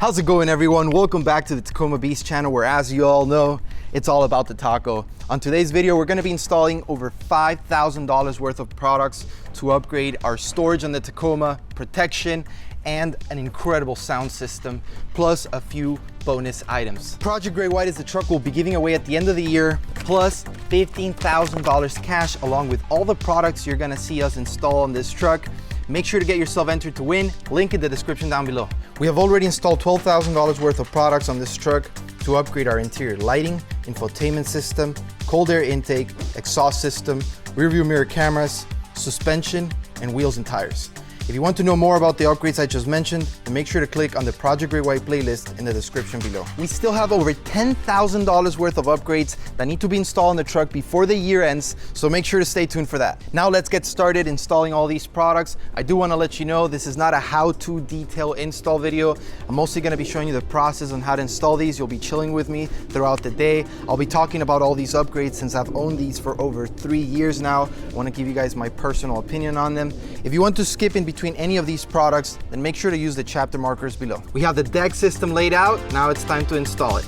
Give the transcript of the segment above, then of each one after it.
How's it going, everyone? Welcome back to the TacomaBeast channel, where, as you all know, it's all about the taco. On today's video, we're going to be installing over $5,000 worth of products to upgrade our storage on the Tacoma, protection, and an incredible sound system, plus a few bonus items. Project Gray White is the truck we'll be giving away at the end of the year, plus $15,000 cash, along with all the products you're gonna see us install on this truck. Make sure to get yourself entered to win. Link in the description down below. We have already installed $12,000 worth of products on this truck to upgrade our interior lighting, infotainment system, cold air intake, exhaust system, rear view mirror cameras, suspension, and wheels and tires. If you want to know more about the upgrades I just mentioned, then make sure to click on the Project Gray White playlist in the description below. We still have over $10,000 worth of upgrades that need to be installed on the truck before the year ends, so make sure to stay tuned for that. Now let's get started installing all these products. I do want to let you know this is not a how-to detail install video. I'm mostly going to be showing you the process on how to install these. You'll be chilling with me throughout the day. I'll be talking about all these upgrades since I've owned these for over 3 years now. I want to give you guys my personal opinion on them. If you want to skip in between any of these products, then make sure to use the chapter markers below. We have the deck system laid out. Now it's time to install it.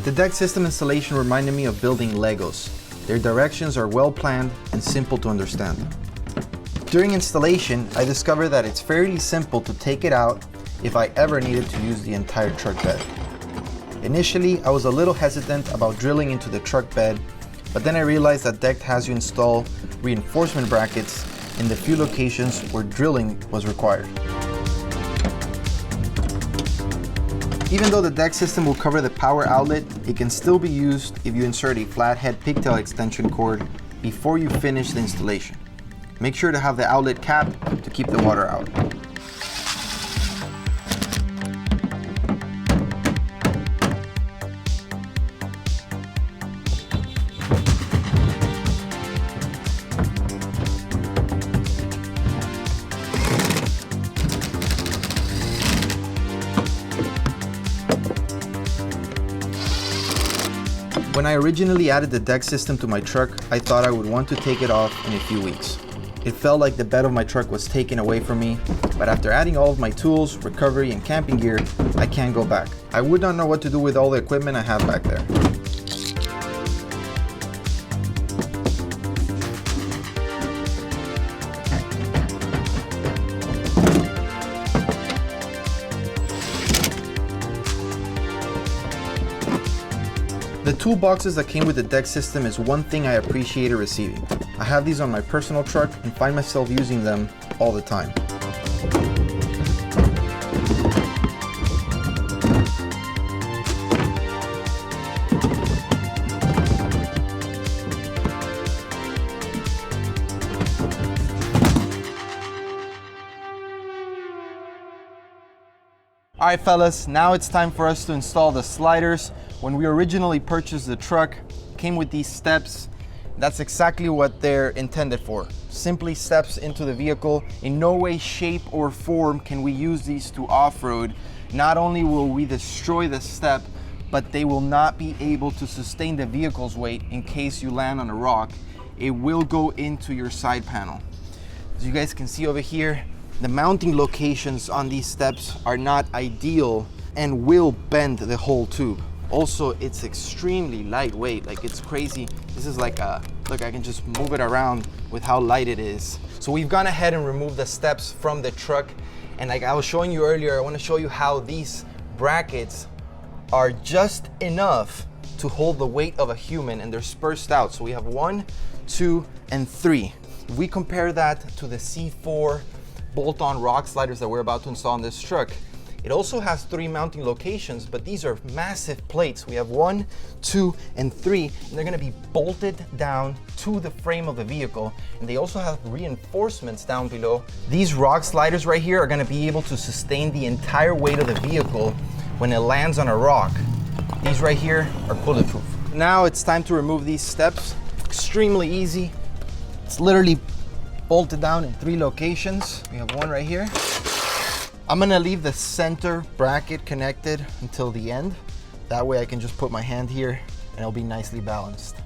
The deck system installation reminded me of building Legos. Their directions are well planned and simple to understand. During installation, I discovered that it's fairly simple to take it out if I ever needed to use the entire truck bed. Initially, I was a little hesitant about drilling into the truck bed, but then I realized that deck has you install reinforcement brackets in the few locations where drilling was required. Even though the deck system will cover the power outlet, it can still be used if you insert a flathead pigtail extension cord before you finish the installation. Make sure to have the outlet cap to keep the water out. When I originally added the deck system to my truck, I thought I would want to take it off in a few weeks. It felt like the bed of my truck was taken away from me, but after adding all of my tools, recovery, and camping gear, I can't go back. I would not know what to do with all the equipment I have back there. The toolboxes that came with the deck system is one thing I appreciated receiving. I have these on my personal truck and find myself using them all the time. All right, fellas, now it's time for us to install the sliders. When we originally purchased the truck, it came with these steps. That's exactly what they're intended for. Simply steps into the vehicle. In no way, shape, or form can we use these to off-road. Not only will we destroy the step, but they will not be able to sustain the vehicle's weight in case you land on a rock. It will go into your side panel. As you guys can see over here, the mounting locations on these steps are not ideal and will bend the whole tube. Also, it's extremely lightweight, like it's crazy. This is like look, I can just move it around with how light it is. So we've gone ahead and removed the steps from the truck. And like I was showing you earlier, I wanna show you how these brackets are just enough to hold the weight of a human, and they're spaced out. So we have 1, 2, and 3. If we compare that to the C4 bolt-on rock sliders that we're about to install on this truck, it also has 3 mounting locations, but these are massive plates. We have 1, 2, and 3, and they're gonna be bolted down to the frame of the vehicle. And they also have reinforcements down below. These rock sliders right here are gonna be able to sustain the entire weight of the vehicle when it lands on a rock. These right here are bulletproof. Now it's time to remove these steps. Extremely easy. It's literally bolted down in 3 locations. We have 1 right here. I'm gonna leave the center bracket connected until the end. That way I can just put my hand here and it'll be nicely balanced.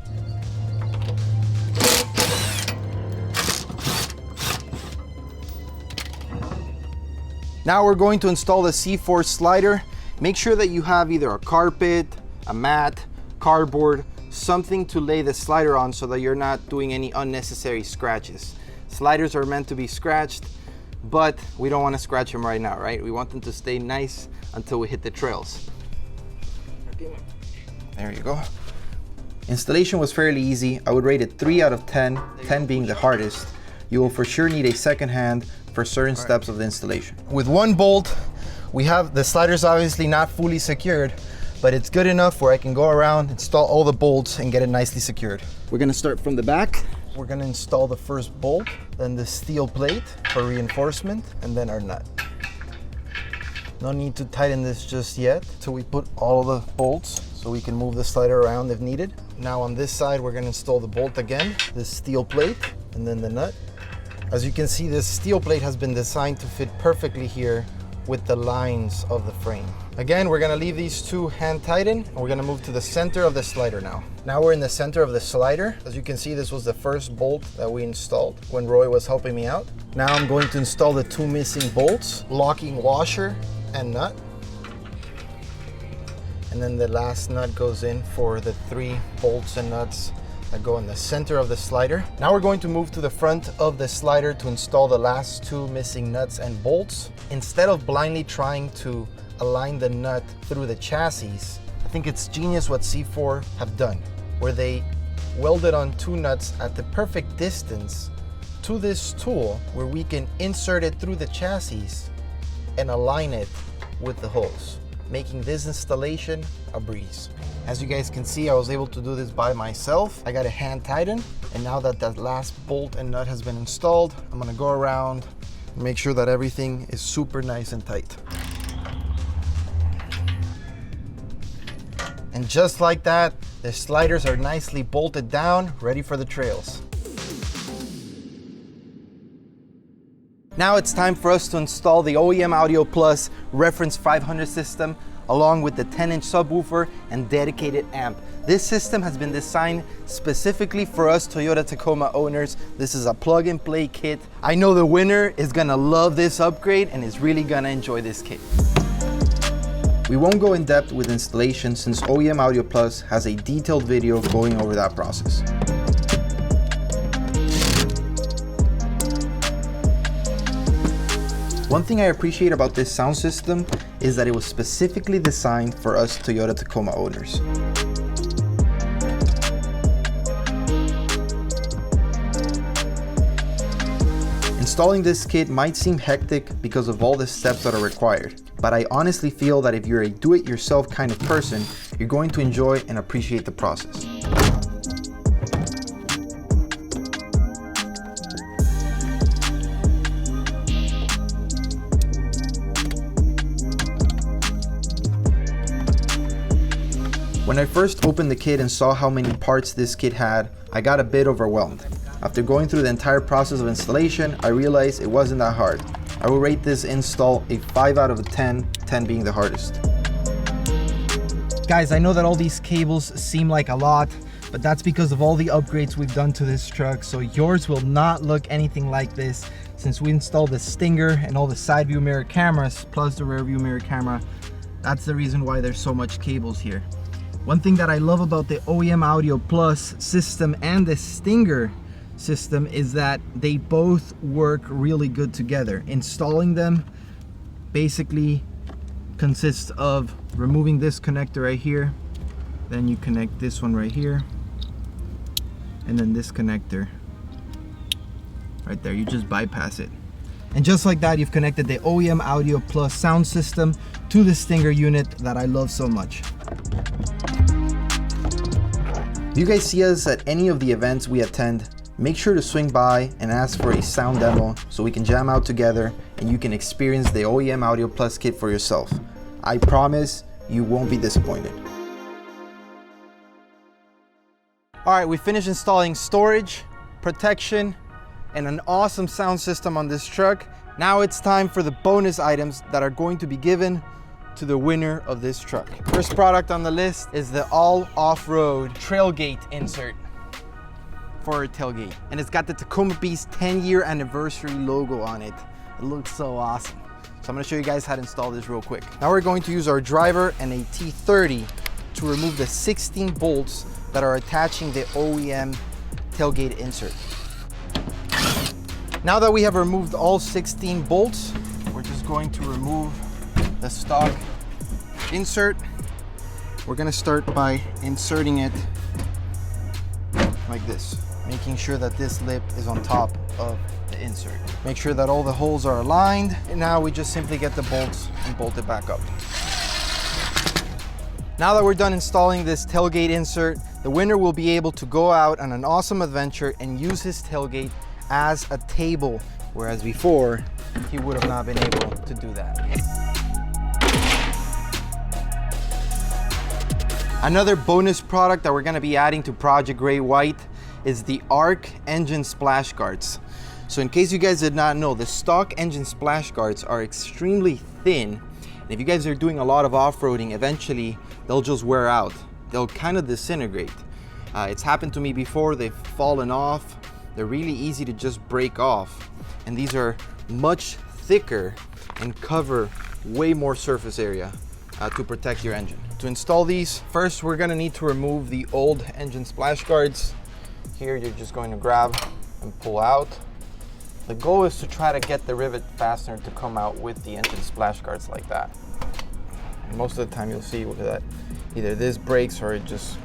Now we're going to install the C4 slider. Make sure that you have either a carpet, a mat, cardboard, something to lay the slider on so that you're not doing any unnecessary scratches. Sliders are meant to be scratched, but we don't want to scratch them right now, right? We want them to stay nice until we hit the trails. There you go. Installation was fairly easy. I would rate it 3 out of 10, 10 being the hardest. You will for sure need a second hand for certain steps of the installation. With one bolt, we have the sliders obviously not fully secured, but it's good enough where I can go around, install all the bolts and get it nicely secured. We're gonna start from the back. We're gonna install the first bolt, then the steel plate for reinforcement, and then our nut. No need to tighten this just yet till we put all the bolts so we can move the slider around if needed. Now on this side, we're gonna install the bolt again, this steel plate, and then the nut. As you can see, this steel plate has been designed to fit perfectly here with the lines of the frame. Again, we're gonna leave these two hand tightened, and we're gonna move to the center of the slider now. Now we're in the center of the slider. As you can see, this was the first bolt that we installed when Roy was helping me out. Now I'm going to install the two missing bolts, locking washer and nut. And then the last nut goes in for the 3 bolts and nuts that go in the center of the slider. Now we're going to move to the front of the slider to install the last 2 missing nuts and bolts. Instead of blindly trying to align the nut through the chassis, I think it's genius what C4 have done, where they welded on 2 nuts at the perfect distance to this tool where we can insert it through the chassis and align it with the holes, making this installation a breeze. As you guys can see, I was able to do this by myself. I got a hand tighten, and now that that last bolt and nut has been installed, I'm gonna go around and make sure that everything is super nice and tight. And just like that, the sliders are nicely bolted down, ready for the trails. Now it's time for us to install the OEM Audio Plus Reference 500 system, along with the 10-inch subwoofer and dedicated amp. This system has been designed specifically for us Toyota Tacoma owners. This is a plug-and-play kit. I know the winner is gonna love this upgrade and is really gonna enjoy this kit. We won't go in depth with installation since OEM Audio Plus has a detailed video going over that process. One thing I appreciate about this sound system is that it was specifically designed for us Toyota Tacoma owners. Installing this kit might seem hectic because of all the steps that are required, but I honestly feel that if you're a do-it-yourself kind of person, you're going to enjoy and appreciate the process. When I first opened the kit and saw how many parts this kit had, I got a bit overwhelmed. After going through the entire process of installation, I realized it wasn't that hard. I will rate this install a 5 out of 10, 10 being the hardest. Guys, I know that all these cables seem like a lot, but that's because of all the upgrades we've done to this truck, so yours will not look anything like this since we installed the stinger and all the side view mirror cameras plus the rear view mirror camera. That's the reason why there's so much cables here. One thing that I love about the OEM Audio Plus system and the Stinger system is that they both work really good together. Installing them basically consists of removing this connector right here, then you connect this one right here, and then this connector right there. You just bypass it. And just like that, you've connected the OEM Audio Plus sound system to the Stinger unit that I love so much. If you guys see us at any of the events we attend, make sure to swing by and ask for a sound demo so we can jam out together and you can experience the OEM Audio Plus kit for yourself. I promise you won't be disappointed. All right, we finished installing storage, protection, and an awesome sound system on this truck. Now it's time for the bonus items that are going to be given to the winner of this truck. First product on the list is the all off-road Tailgate insert for our tailgate. And it's got the TacomaBeast 10-year anniversary logo on it. It looks so awesome. So I'm gonna show you guys how to install this real quick. Now we're going to use our driver and a T30 to remove the 16 bolts that are attaching the OEM tailgate insert. Now that we have removed all 16 bolts, we're just going to remove the stock insert. We're gonna start by inserting it like this, making sure that this lip is on top of the insert. Make sure that all the holes are aligned, and now we just simply get the bolts and bolt it back up. Now that we're done installing this tailgate insert, the winner will be able to go out on an awesome adventure and use his tailgate as a table, whereas before, he would have not been able to do that. Another bonus product that we're gonna be adding to Project Gray White is the ARC engine splash guards. So in case you guys did not know, the stock engine splash guards are extremely thin. And if you guys are doing a lot of off-roading, eventually they'll just wear out. They'll kind of disintegrate. It's happened to me before. They've fallen off. They're really easy to just break off. And these are much thicker and cover way more surface area to protect your engine. To install these, first we're gonna need to remove the old engine splash guards. Here you're just going to grab and pull out. The goal is to try to get the rivet fastener to come out with the engine splash guards like that. And most of the time you'll see that either this breaks or it just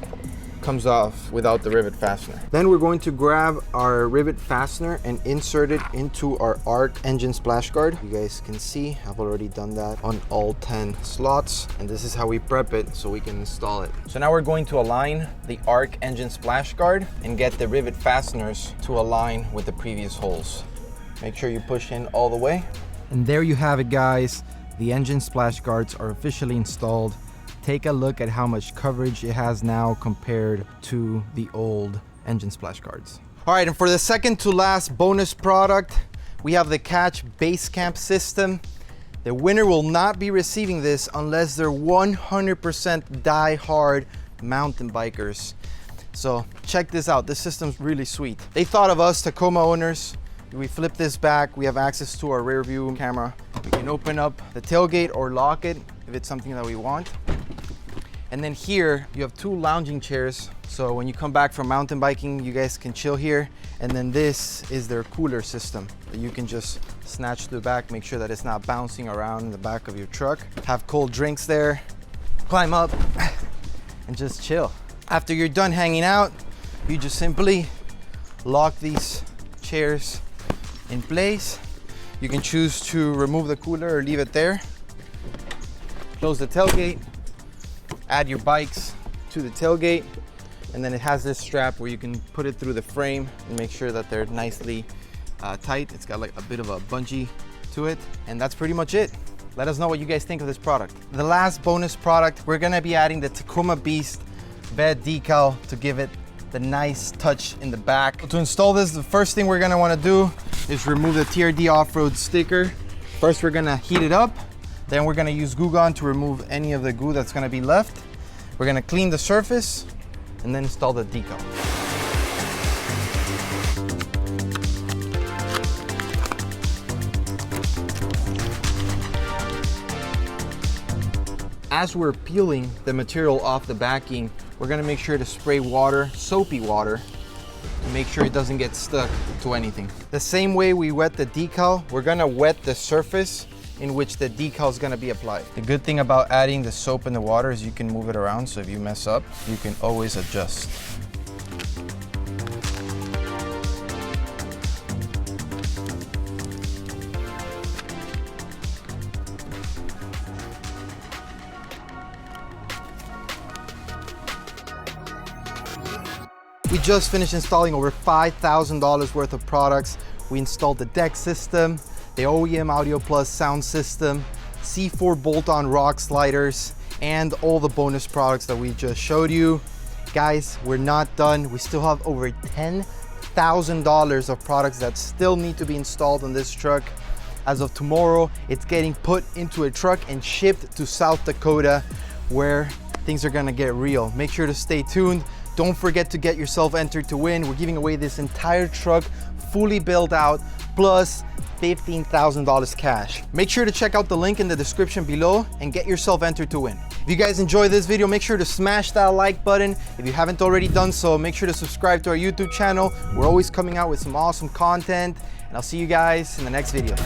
comes off without the rivet fastener. Then we're going to grab our rivet fastener and insert it into our ARC engine splash guard. You guys can see I've already done that on all 10 slots, and this is how we prep it so we can install it. So now we're going to align the ARC engine splash guard and get the rivet fasteners to align with the previous holes. Make sure you push in all the way. And there you have it, guys. The engine splash guards are officially installed. Take a look at how much coverage it has now compared to the old engine splash guards. All right, and for the second to last bonus product, we have the Catch Basecamp system. The winner will not be receiving this unless they're 100% die-hard mountain bikers. So check this out. This system's really sweet. They thought of us Tacoma owners. We flip this back. We have access to our rear view camera. We can open up the tailgate or lock it if it's something that we want. And then here you have 2 lounging chairs. So when you come back from mountain biking, you guys can chill here. And then this is their cooler system that you can just snatch to the back, make sure that it's not bouncing around in the back of your truck. Have cold drinks there, climb up and just chill. After you're done hanging out, you just simply lock these chairs in place. You can choose to remove the cooler or leave it there. Close the tailgate, add your bikes to the tailgate, and then it has this strap where you can put it through the frame and make sure that they're nicely tight. It's got like a bit of a bungee to it, and that's pretty much it. Let us know what you guys think of this product. The last bonus product, we're gonna be adding the TacomaBeast Bed Decal to give it the nice touch in the back. To install this, the first thing we're gonna wanna do is remove the TRD off-road sticker. First, we're gonna heat it up. Then we're gonna use Goo Gone to remove any of the goo that's gonna be left. We're gonna clean the surface and then install the decal. As we're peeling the material off the backing, we're gonna make sure to spray water, soapy water, to make sure it doesn't get stuck to anything. The same way we wet the decal, we're gonna wet the surface in which the decal is going to be applied. The good thing about adding the soap in the water is you can move it around, so if you mess up, you can always adjust. We just finished installing over $5,000 worth of products. We installed the deck system, the OEM Audio Plus sound system, C4 bolt-on rock sliders, and all the bonus products that we just showed you. Guys, we're not done. We still have over $10,000 of products that still need to be installed on this truck. As of tomorrow, it's getting put into a truck and shipped to South Dakota, where things are gonna get real. Make sure to stay tuned. Don't forget to get yourself entered to win. We're giving away this entire truck fully built out, plus $15,000 cash. Make sure to check out the link in the description below and get yourself entered to win. If you guys enjoyed this video, make sure to smash that like button. If you haven't already done so, make sure to subscribe to our YouTube channel. We're always coming out with some awesome content, and I'll see you guys in the next video.